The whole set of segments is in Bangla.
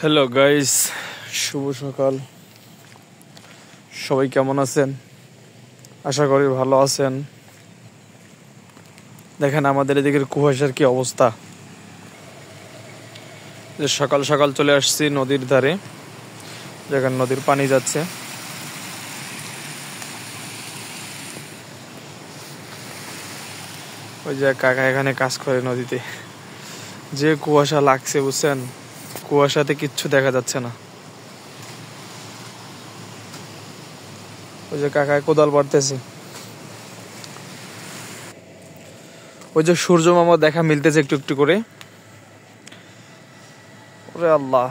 হ্যালো গাইস, শুভ সকাল। সবাই কেমন আছেন? আশা করি ভালো আছেন। দেখেন আমাদের এদিকের কুয়াশার কি অবস্থা। যে সকাল সকাল চলে আসছি নদীর ধারে, যেখানে নদীর পানি যাচ্ছে। ওই যে কাকা এখানে কাজ করে নদীতে। যে কুয়াশা লাগছে বুঝছেন, কুয়াশাতে কিচ্ছু দেখা যাচ্ছে না। ওই যে কাকায় কোদাল পাড়তেছে। ওই যে সূর্য মামা দেখা মিলতেছে একটু একটু করে। ওরে আল্লাহ,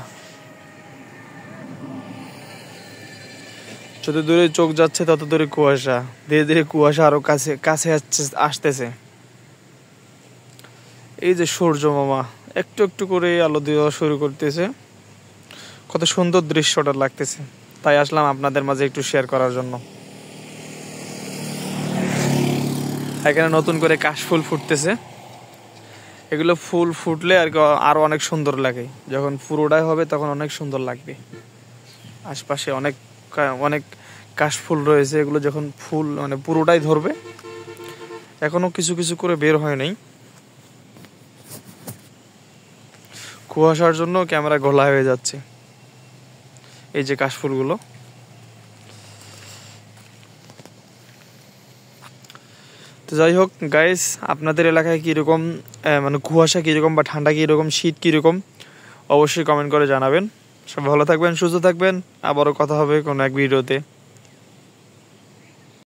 যত দূরে চোখ যাচ্ছে তত দূরে কুয়াশা। ধীরে ধীরে কুয়াশা আরো কাছে কাছে আসতেছে। এই যে সূর্য মামা একটু একটু করে আলো দেওয়া শুরু করতেছে। কত সুন্দর দৃশ্যটা লাগতেছে, তাই আসলাম আপনাদের মাঝে একটু শেয়ার করার জন্য। এখানে নতুন করে কাশফুল ফুটতেছে। এগুলো ফুল ফুটলে আর কি আরো অনেক সুন্দর লাগে। যখন পুরোটাই হবে তখন অনেক সুন্দর লাগবে। আশপাশে অনেক অনেক কাশফুল রয়েছে, এগুলো যখন ফুল মানে পুরোটাই ধরবে। এখনো কিছু কিছু করে বের হয় নাই, কুয়াশার জন্য ক্যামেরা ঘোলা হয়ে যাচ্ছে। এই যে কাশফুলগুলো। তো যাই হোক গাইস, আপনাদের এলাকায় কীরকম মানে কুয়াশা কীরকম বা ঠান্ডা কীরকম, শীত কীরকম, অবশ্যই কমেন্ট করে জানাবেন। সব ভালো থাকবেন, সুস্থ থাকবেন। আবারও কথা হবে কোনো এক ভিডিওতে।